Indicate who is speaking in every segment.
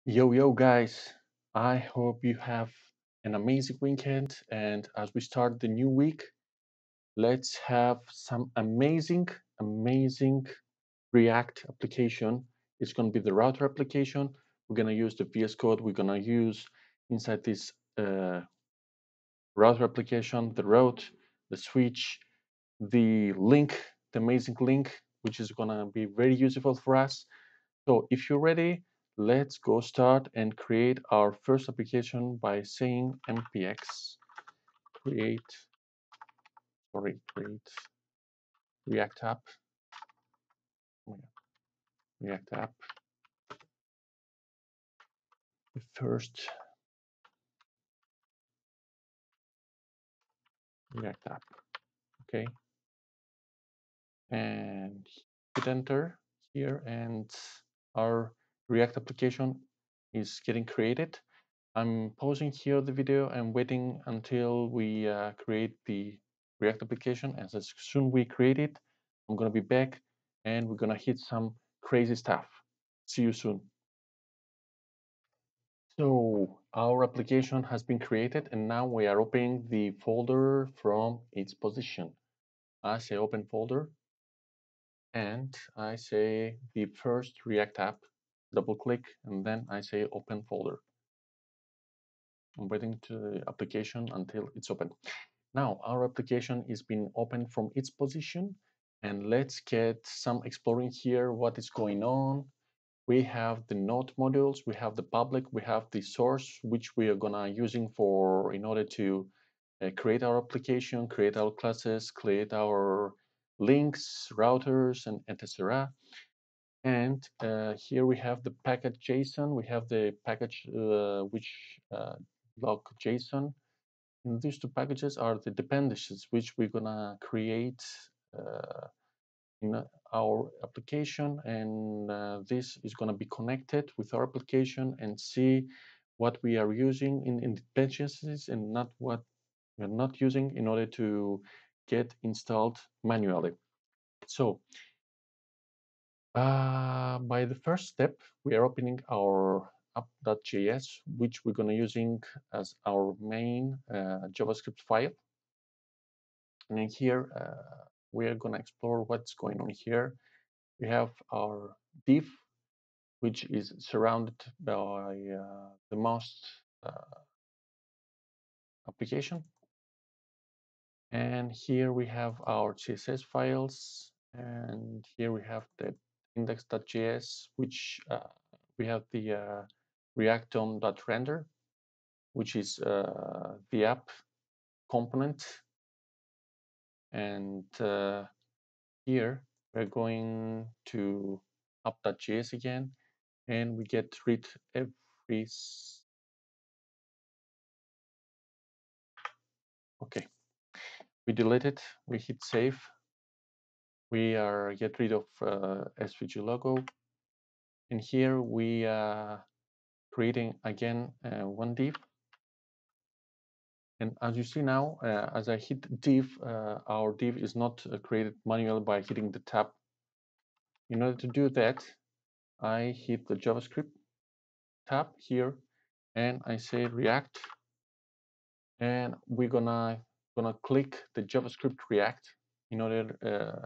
Speaker 1: Yo, guys, I hope you have an amazing weekend. And as we start the new week, let's have some amazing React application. It's going to be the router application. We're going to use the VS Code. We're going to use inside this router application, the route, the switch, the link, the amazing link, which is going to be very useful for us. So if you're ready, let's go start and create our first application by saying npx create React app, React app, the first React app. Okay, and hit enter here, and our React application is getting created. I'm pausing here the video and waiting until we create the React application. And as soon we create it, I'm gonna be back and we're gonna hit some crazy stuff. See you soon. So our application has been created and now we are opening the folder from its position. I say open folder and I say the first React app, double click, and then I say open folder. I'm waiting to the application until it's open. Now our application is being opened from its position, and let's get some exploring here what is going on. We have the node modules, we have the public, we have the source, which we are gonna using for in order to create our application, create our classes, create our links, routers, and etc. And here we have the package JSON, we have the package which log JSON. And these two packages are the dependencies which we're gonna create in our application, and this is gonna be connected with our application and see what we are using in dependencies and not what we're not using in order to get installed manually. So by the first step, we are opening our app.js, which we're gonna using as our main JavaScript file. And in here, we are gonna explore what's going on here. We have our div, which is surrounded by the most application. And here we have our CSS files, and here we have the index.js, which we have the react.render, which is the app component. And here we're going to app.js again, and we get rid every. Okay, we delete it, we hit save, we are get rid of SVG logo, and here we creating again one div. And as you see now, as I hit div, our div is not created manually by hitting the tab. In order to do that, I hit the JavaScript tab here, and I say React, and we're gonna click the JavaScript React in order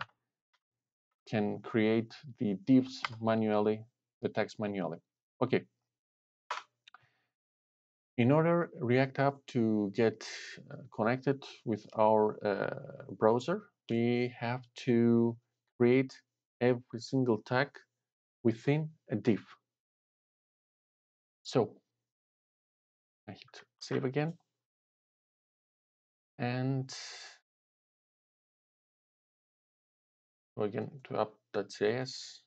Speaker 1: can create the divs manually, the text manually. Okay. In order React app to get connected with our browser, we have to create every single tag within a div. So I hit save again, and go again to app.js.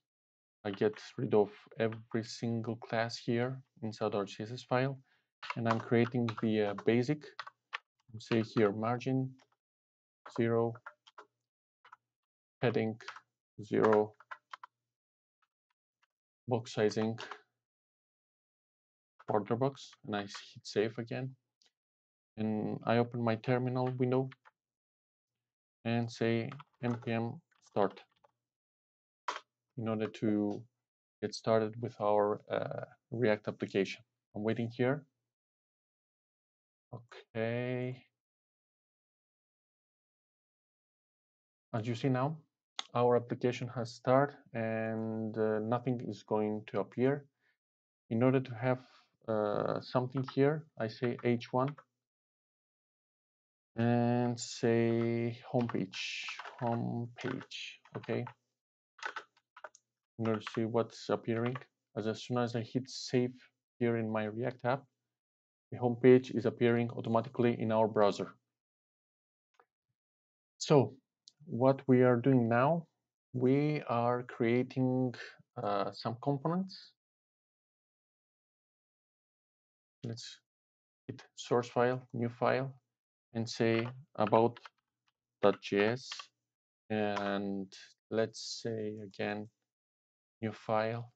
Speaker 1: I get rid of every single class here inside our CSS file, and I'm creating the basic. Say here margin 0, heading 0, box sizing, border box, and I hit save again. And I open my terminal window and say npm start in order to get started with our React application. I'm waiting here. Okay. As you see now, our application has started and nothing is going to appear. In order to have something here, I say h1 and say homepage. Okay. In order to see what's appearing, as soon as I hit save here in my React app, the homepage is appearing automatically in our browser. So what we are doing now, we are creating some components. Let's hit source file, new file, and say about.js, and let's say again new file,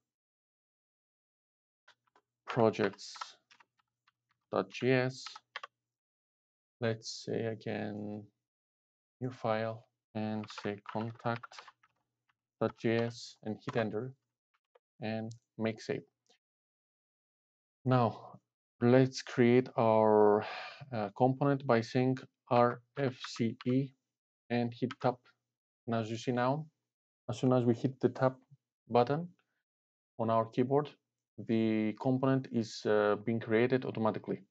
Speaker 1: projects.js. Let's say again new file and say contact.js and hit enter and make save. Now let's create our component by saying rfce and hit tab. And as you see now, as soon as we hit the tab button on our keyboard, the component is being created automatically.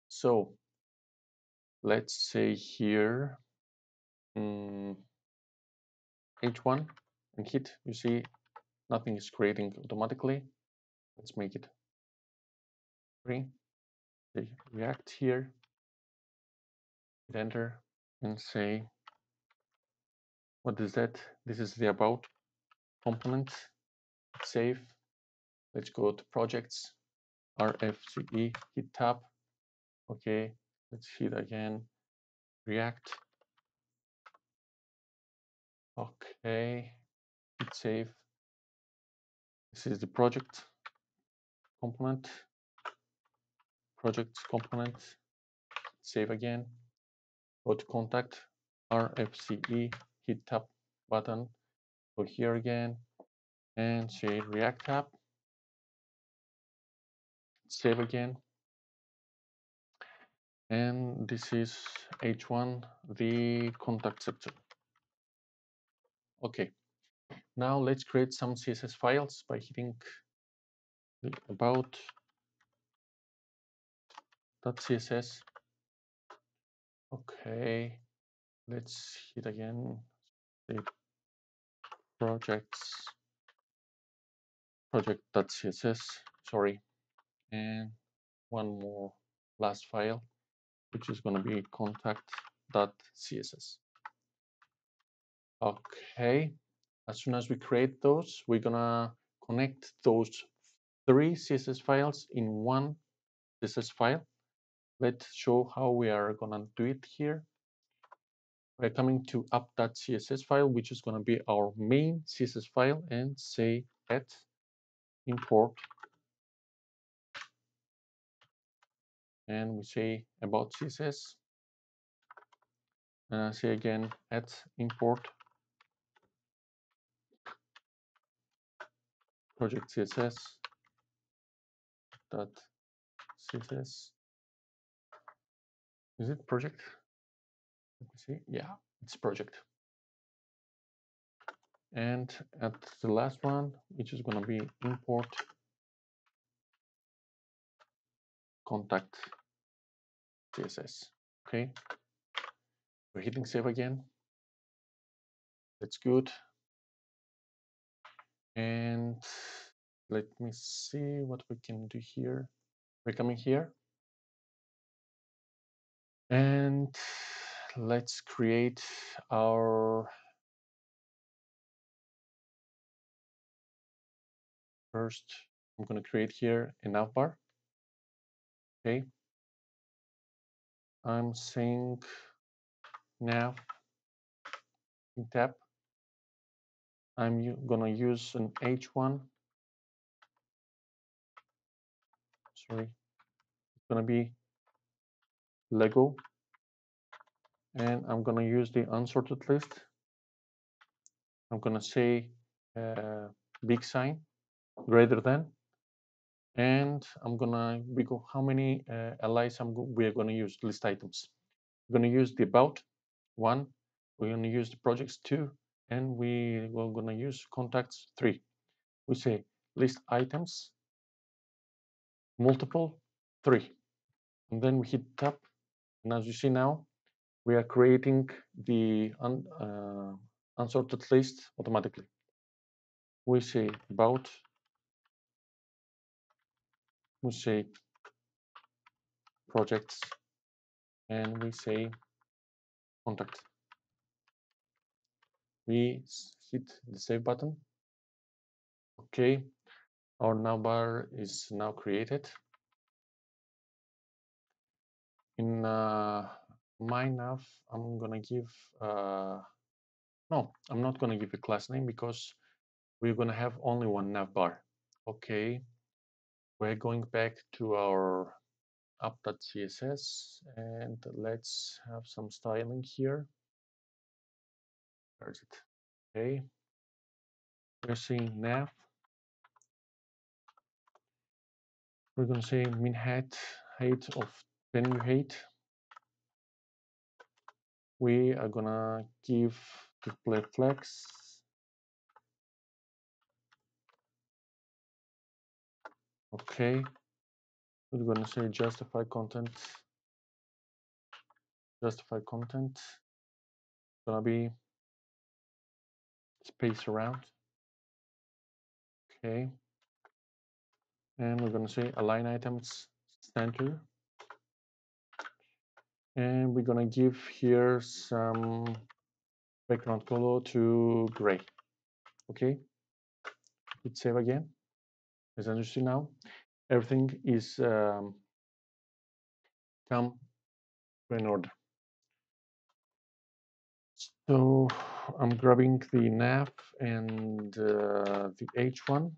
Speaker 1: So let's say here h1 and hit, you see nothing is creating automatically. Let's make it free. Say React here, hit enter and say, what is that? This is the about component. Save. Let's go to projects, rfce, hit tab. Okay, let's hit again React. Okay, hit save. This is the project component. Project component. Save again. Go to contact, rfce, hit tab button. Go here again and say React tab. Save again. And this is h1, the contact section. Okay, now let's create some CSS files by hitting the about.css. Okay, let's hit again the project.css, sorry, and one more last file, which is going to be contact.css. Okay, as soon as we create those, we're gonna connect those 3 CSS files in one CSS file. Let's show how we are gonna do it here. We're coming to app.css file, which is gonna be our main CSS file, and say add import, and we say about CSS, and I say again add import project CSS dot CSS. Is it project? Let me see. Yeah, it's project. And at the last one, which is going to be import contact CSS. Okay, we're hitting save again. That's good. And let me see what we can do here. We're coming here and let's create our first. I'm going to create here a navbar. Okay, I'm saying nav in tab. I'm going to use an h1. Sorry, it's going to be Lego, and I'm going to use the unsorted list. I'm going to say big sign, greater than, and how many LIs we're gonna use, list items. We're gonna use the about 1, we're gonna use the projects 2, and we're gonna use contacts 3. We say list items multiple 3, and then we hit tab, and as you see now, we are creating the unsorted list automatically. We say about, we say projects, and we say contact. We hit the save button. Okay, our navbar is now created. In my nav, I'm gonna give no, I'm not gonna give a class name because we're gonna have only one navbar. Okay, we're going back to our app.css and let's have some styling here. Where is it? Okay, we're saying nav. We're gonna say min height of venue height. We are gonna give display flex. Okay, we're gonna say justify content. Justify content. Gonna be space around. Okay, and we're gonna say align items center. And we're gonna give here some background color to gray. Okay, hit save again. As you see now, everything is come to an order. So I'm grabbing the nav and the H1.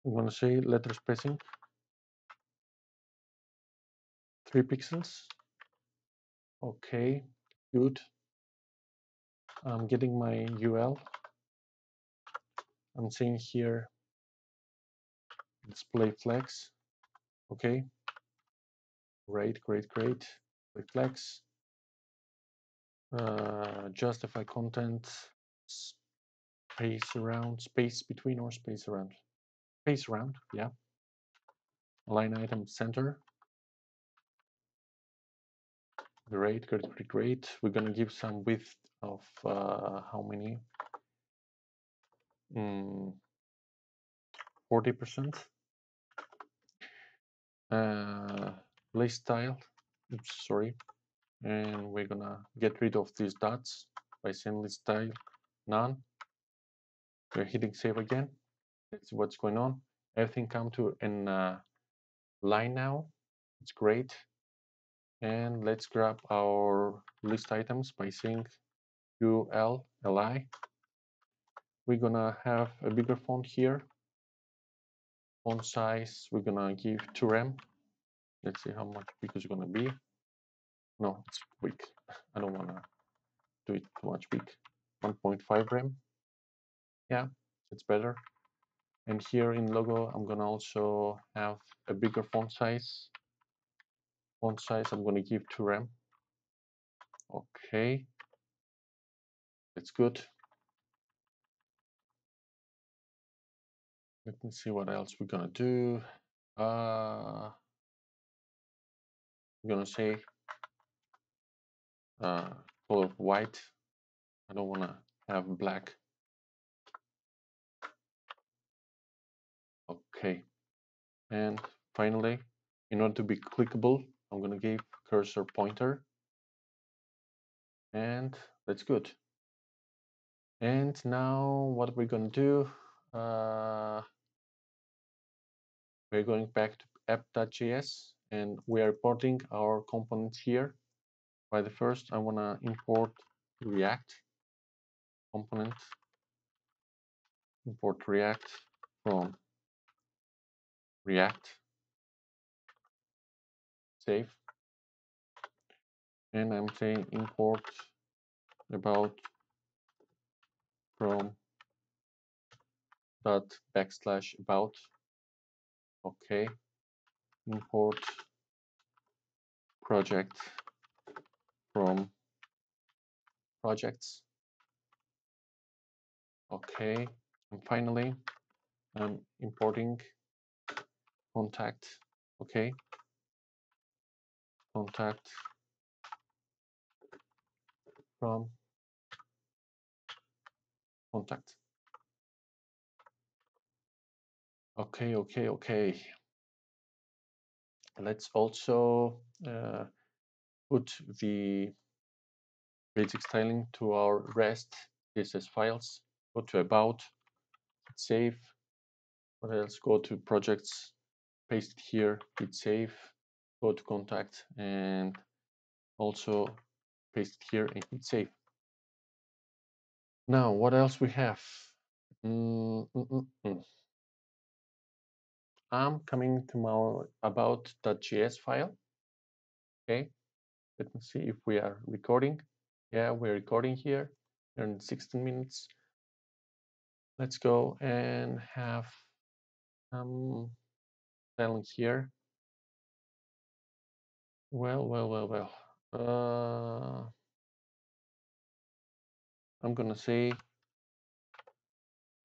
Speaker 1: I'm gonna say letter spacing 3 pixels. Okay, good. I'm getting my UL. I'm saying here display flex. Okay, great. Flex. Justify content, space between or space around. Space around, yeah. Line item center. Great. We're gonna give some width of how many? 40%. List style. Oops, sorry. And we're gonna get rid of these dots by saying list style none. We're hitting save again. Let's see what's going on. Everything come to an line now. It's great. And let's grab our list items by saying ULLI. We're gonna have a bigger font here. Font size, we're gonna give 2 rem. Let's see how much big it's gonna be. No, it's big. I don't wanna do it too much big. 1.5 rem. Yeah, it's better. And here in logo, I'm gonna also have a bigger font size. Font size, I'm gonna give 2 rem. Okay, that's good. Let me see what else we're gonna do. I'm gonna say color white. I don't wanna have black. Okay, and finally, in order to be clickable, I'm gonna give cursor pointer, and that's good. And now what we're gonna do, we're going back to app.js and we are importing our components here. By the first, I wanna import React component, import React from React, save, and I'm saying import about from dot backslash about. Okay, import project from projects. Okay, and finally I'm importing contact. Okay, contact from contact. Okay. Let's also put the basic styling to our REST CSS files. Go to about, save. What else? Go to projects, paste it here, hit save. Go to contact and also paste it here and hit save. Now, what else we have? I'm coming to my about.js file. Okay, let me see if we are recording. Yeah, we're recording here in 16 minutes. Let's go and have styling here. Well. I'm gonna say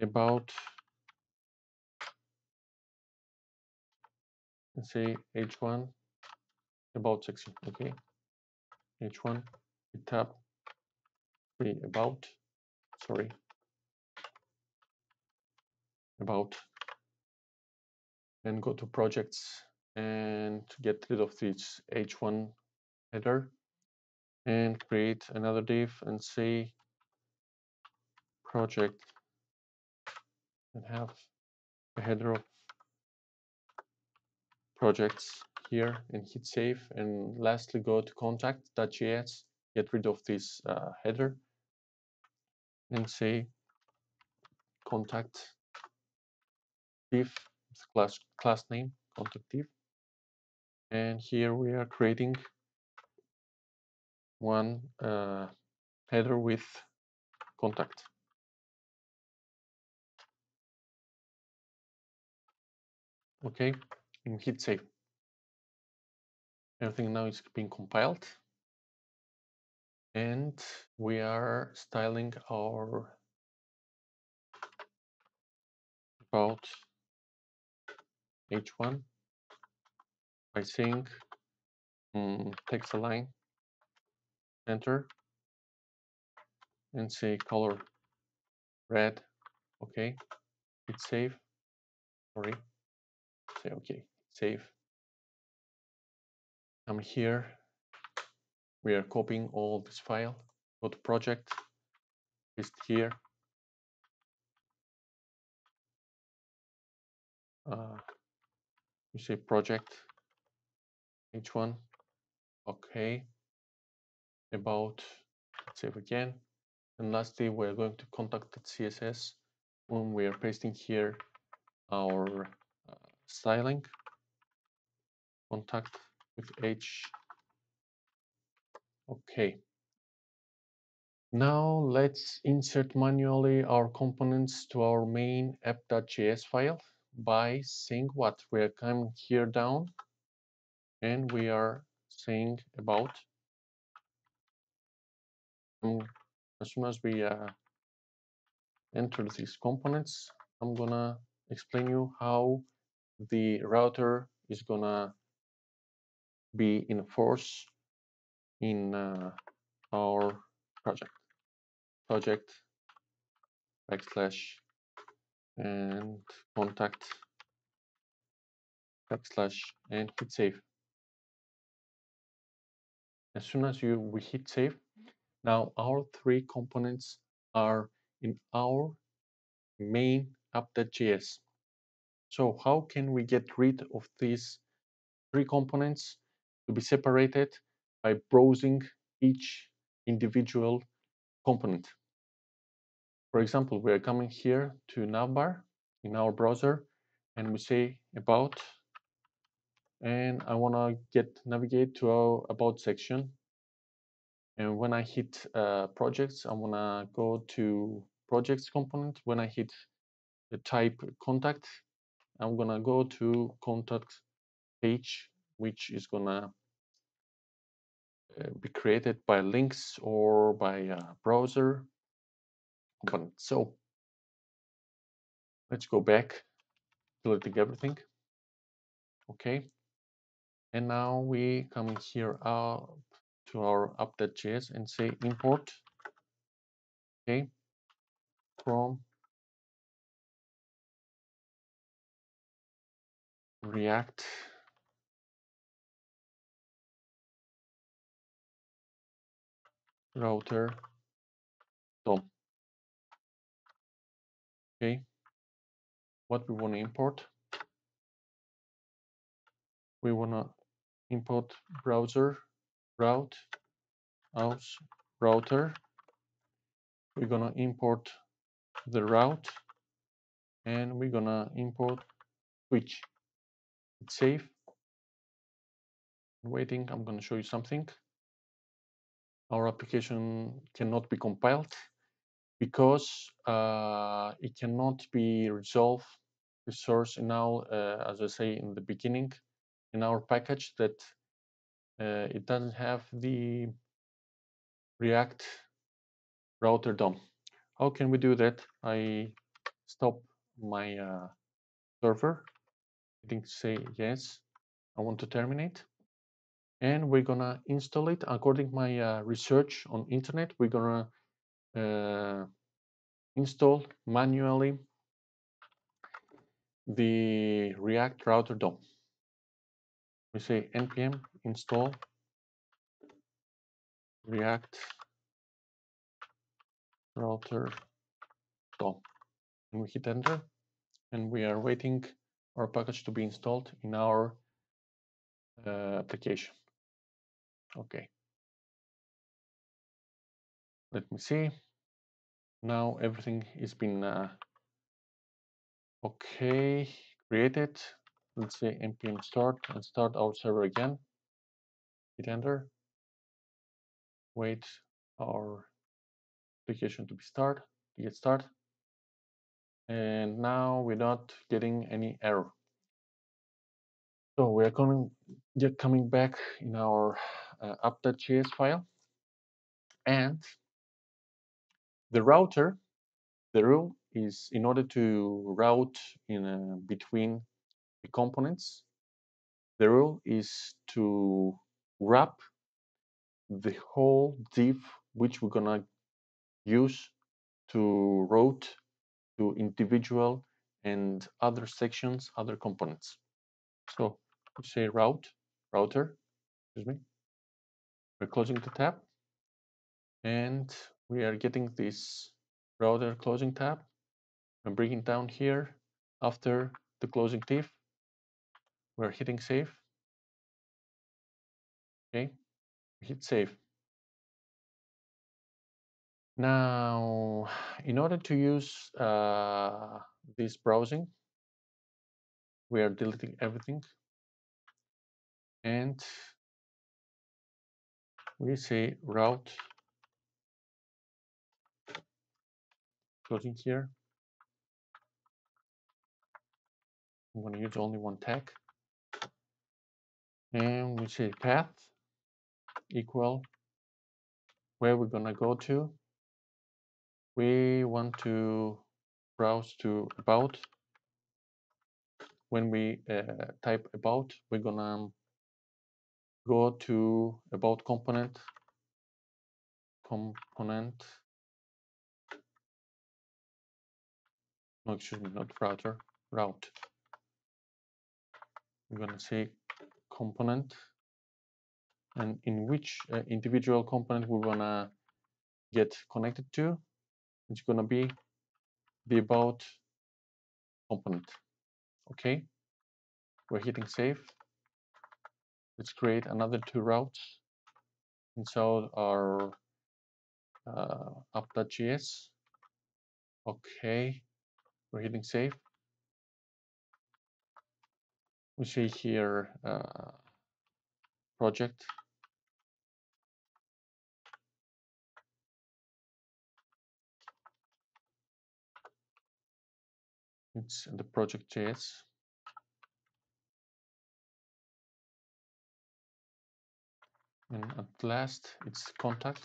Speaker 1: about, let's say h1 about section. Okay, h1 tab 3 about, sorry, about, and go to projects and get rid of this h1 header and create another div and say project and have a header of projects here and hit save. And lastly, go to contact.js, get rid of this header and say contact div, class name, contact div. And here we are creating one header with contact. Okay, and hit save. Everything now is being compiled. And we are styling our about h1 by saying text align, enter, and say color red. Okay, hit save. Sorry, say okay, save. I'm here. We are copying all this file. Go to project, paste here. You say project h1. Okay, about, save again. And lastly, we're going to contact CSS when we are pasting here our styling, contact with H. Okay. Now let's insert manually our components to our main app.js file by saying what? We are coming here down and we are saying about. As soon as we enter these components, I'm gonna explain you how the router is gonna be in force in our project backslash and contact backslash and hit save. As soon as we hit save, now our three components are in our main app.js. So how can we get rid of these three components to be separated by browsing each individual component? For example, we are coming here to Navbar in our browser and we say about, and I want to navigate to our about section. And when I hit projects, I want to go to projects component, when I hit the type contact, I'm gonna go to contact page, which is gonna be created by links or by a browser component. So let's go back, deleting everything. Okay, and now we come here to our app.js and say import, okay, from React router DOM. Okay, what we want to import? We want to import browser route aus router. We're gonna import the route, and we're gonna import switch. It's safe. Waiting, I'm gonna show you something. Our application cannot be compiled because it cannot be resolved the source in now, as I say in the beginning, in our package that it doesn't have the React router DOM. How can we do that? I stop my server, hitting say yes, I want to terminate, and we're gonna install it according to my research on internet. We're gonna install manually the React router DOM. We say npm install React router DOM, and we hit enter, and we are waiting our package to be installed in our application. Okay, let me see. Now everything is been okay, created. Let's say npm start and start our server again. Hit enter. Wait our application to get started. And now we're not getting any error. So we are coming back in our app.js file, and the router, the rule is in order to route in between the components, the rule is to wrap the whole div which we're gonna use to route to individual and other sections, other components. So we say router, excuse me. We're closing the tab, and we are getting this router closing tab. I'm bringing down here after the closing div. We're hitting save. Okay, we hit save. Now, in order to use this browsing, we are deleting everything, and we say route, closing here. I'm going to use only one tag, and we say path equal where we're going to go to. We want to browse to about. When we type about, we're gonna go to about component, no, excuse me, not router, route. We're gonna say component, and in which individual component we wanna get connected to. It's gonna be the about component. Okay, we're hitting save. Let's create another two routes inside our app.js. Okay, we're hitting save. We see here project, It's the project.js. And at last, it's contact.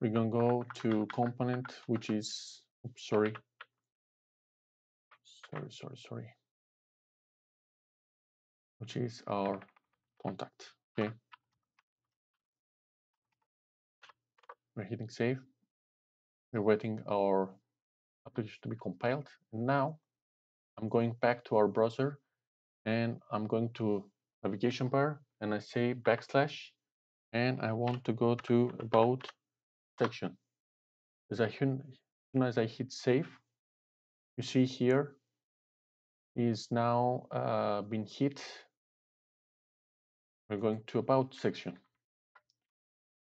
Speaker 1: We're going to go to component, which is, oops, sorry, which is our contact. Okay. We're hitting save. We're waiting our application to be compiled. And now I'm going back to our browser and I'm going to navigation bar and I say backslash and I want to go to about section. As soon as I hit save, you see here is now been hit. We're going to about section.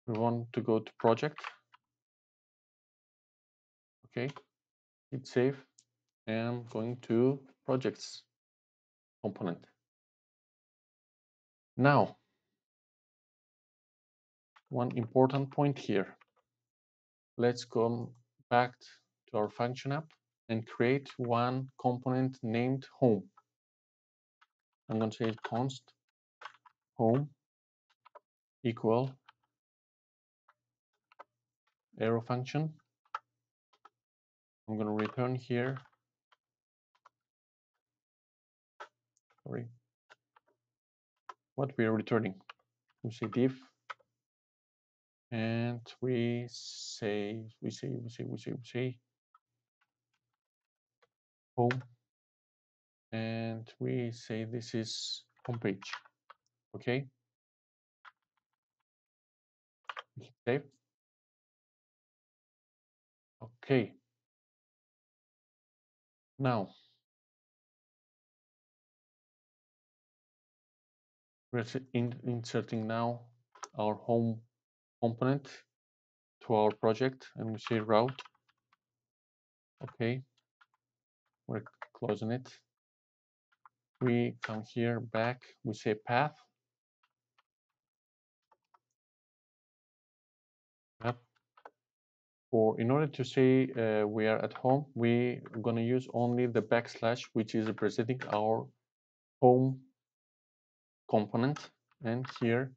Speaker 1: We want to go to project. Okay, hit save and going to projects component. Now, one important point here. Let's go back to our function app and create one component named home. I'm going to say const home equal arrow function. I'm going to return here, sorry, what we are returning. We say div and we say home and we say this is homepage. Okay, save. Okay, now we're inserting now our home component to our project and we say route. Okay, we're closing it. We come here back, we say path. In order to say we are at home, we're going to use only the backslash, which is representing our home component. And here,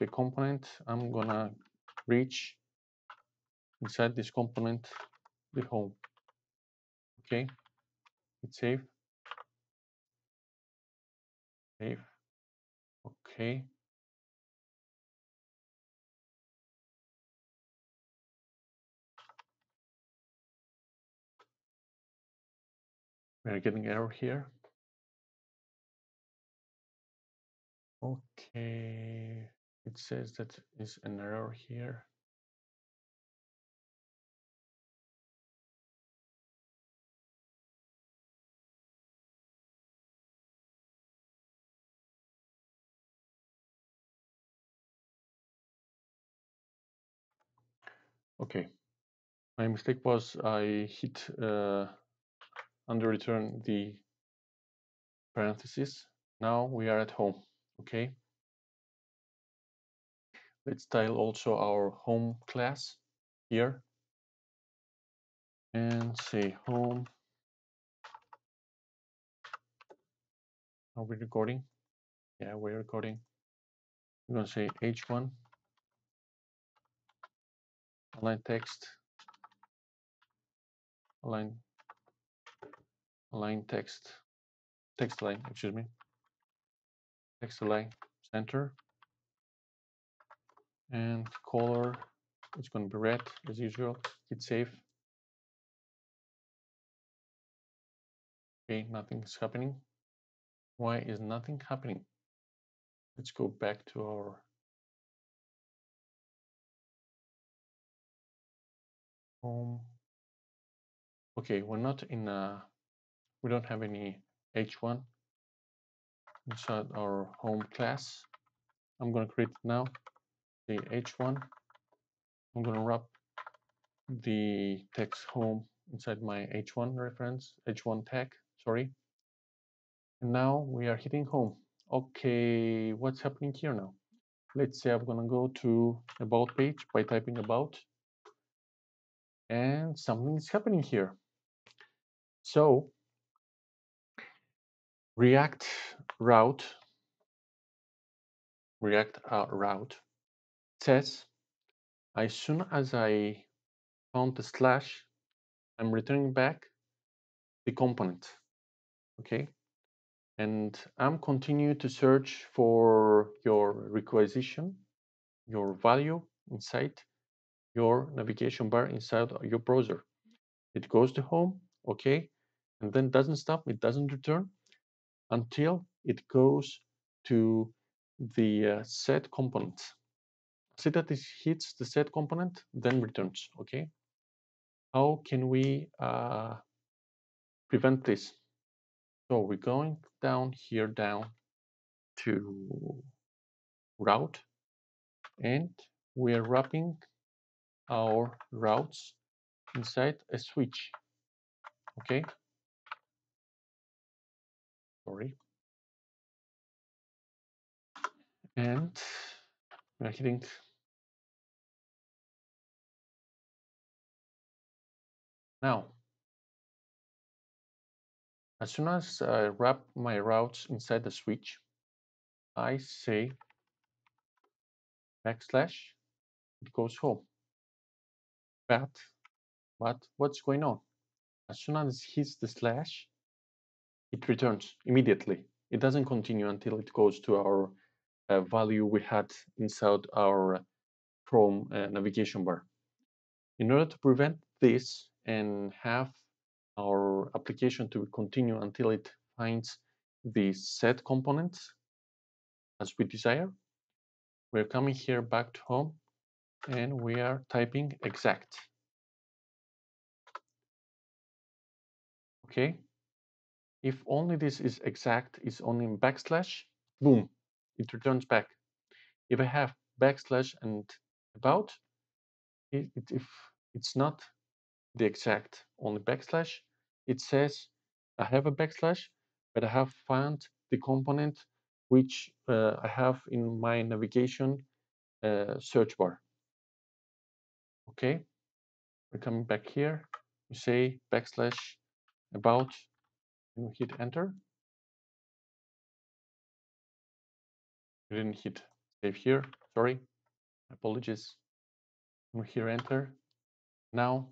Speaker 1: the component, I'm going to reach inside this component, the home. Okay, hit save. Save. Okay. We're getting error here. Okay, it says that is an error here. Okay, my mistake was I hit under return the parentheses. Now we are at home. Okay, let's style also our home class here and say home. Are we recording? Yeah, we're recording. We're going to say h1 align text, align text align, excuse me, text align center, and color, it's going to be red as usual. Hit save. Okay, nothing's happening. Why is nothing happening? Let's go back to our home. Okay, we're not in we don't have any h1 inside our home class. I'm going to create it now, the h1. I'm going to wrap the text home inside my h1 reference, h1 tag, sorry. And now we are hitting home. Okay, what's happening here now? Let's say I'm going to go to about page by typing about. and something is happening here. So React route says as soon as I found the slash, I'm returning back the component. Okay, and I'm continue to search for your requisition, your value inside your navigation bar inside your browser. It goes to home, okay, and then doesn't stop, it doesn't return until it goes to the set component. See that it hits the set component, then returns, okay? How can we prevent this? So we're going down here, down to route, and we are wrapping our routes inside a switch, okay? Sorry. And we're hitting now. As soon as I wrap my routes inside the switch, I say backslash, it goes home. But what's going on? As soon as it hits the slash, it returns immediately. It doesn't continue until it goes to our value we had inside our Chrome navigation bar. In order to prevent this and have our application to continue until it finds the set components as we desire, we're coming here back to home and we are typing exact. Okay, if only this is exact, is only in backslash, boom, it returns back. If I have backslash and about, if it's not the exact only backslash, it says I have a backslash, but I have found the component which I have in my navigation search bar. Okay, we're coming back here. You say backslash about, and we hit enter. We didn't hit save here. Sorry, apologies. We here enter. Now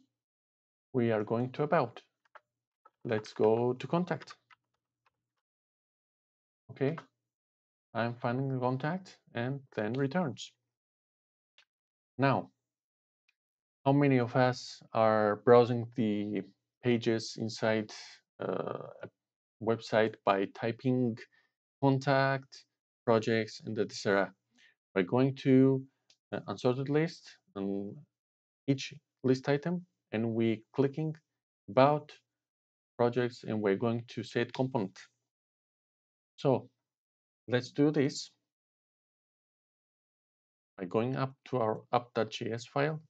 Speaker 1: we are going to about. Let's go to contact. Okay, I'm finding the contact and then returns. Now, how many of us are browsing the pages inside a website by typing contact, projects, and etc. By going to unsorted list on each list item, and we clicking about projects, and we're going to set component. So let's do this by going up to our app.js file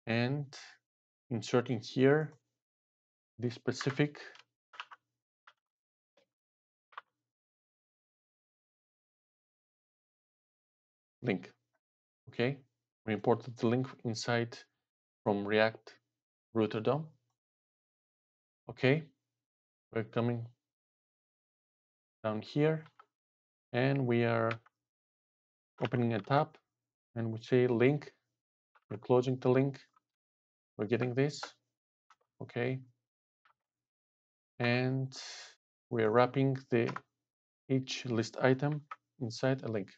Speaker 1: and inserting here the specific link. Okay, we imported the link inside from React router DOM. Okay, we're coming down here and we are opening a tab and we say link. We're closing the link. We're getting this. Okay, and we're wrapping each list item inside a link.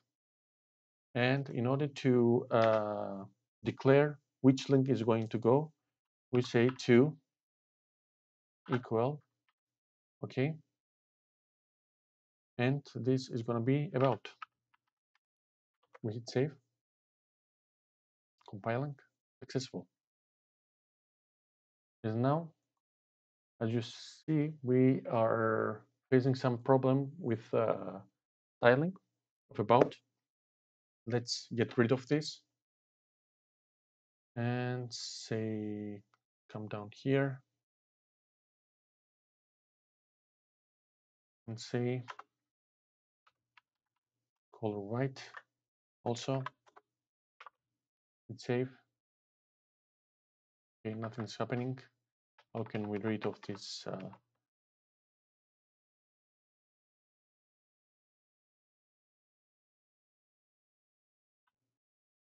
Speaker 1: And in order to declare which link is going to go, we say to equal, okay, and this is going to be about. We hit save, compiling, successful. And now, as you see, we are facing some problem with styling of about. Let's get rid of this and say, come down here and say color white also, hit save. Okay, nothing's happening. How can we rid of this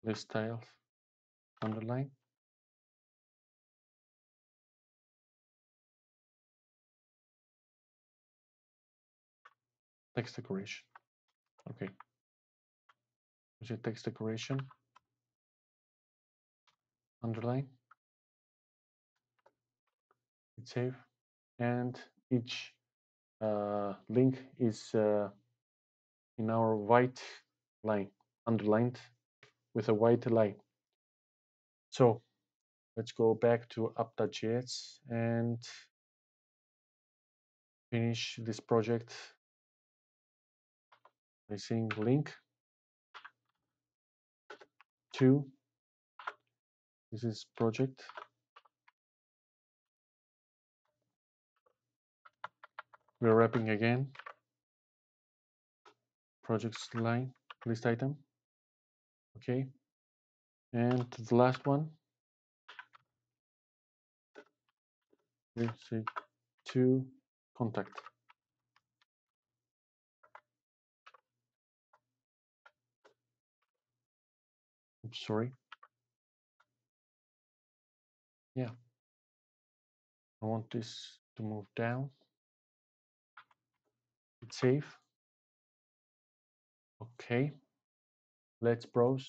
Speaker 1: list styles underline? Text decoration. Okay. Is it text decoration? Underline. Hit save. And each link is in our white line, underlined with a white line. So let's go back to app.js and finish this project by saying link to, this is project, we're wrapping again, projects line, list item, okay, and the last one, we say to contact. Oops, sorry. Yeah, I want this to move down. Hit save. Okay, let's browse.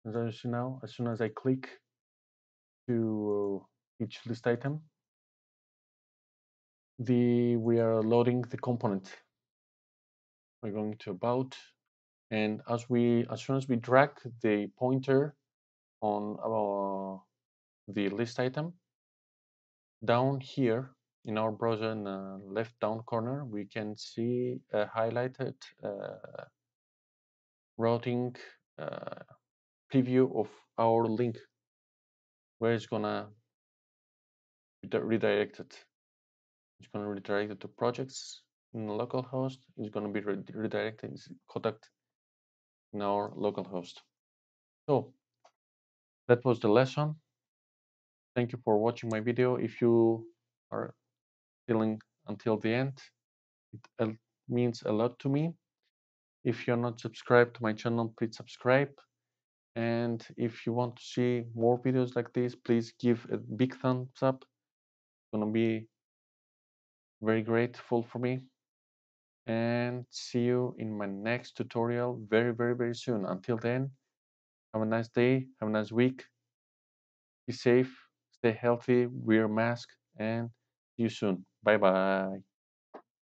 Speaker 1: As you see now, as soon as I click to each list item, we are loading the component. We're going to about, and as soon as we drag the pointer on the list item, down here in our browser in the left down corner, we can see a highlighted routing preview of our link, where it's gonna redirect it. It's gonna redirect it to projects in the local host. It's gonna be redirected to contact in our local host. So that was the lesson. Thank you for watching my video. If you are feeling until the end, it means a lot to me. If you're not subscribed to my channel, please subscribe. And if you want to see more videos like this, please give a big thumbs up. It's gonna be very grateful for me. And see you in my next tutorial very, very, very soon. Until then, have a nice day, have a nice week. Be safe, stay healthy, wear a mask, and see you soon. Bye bye.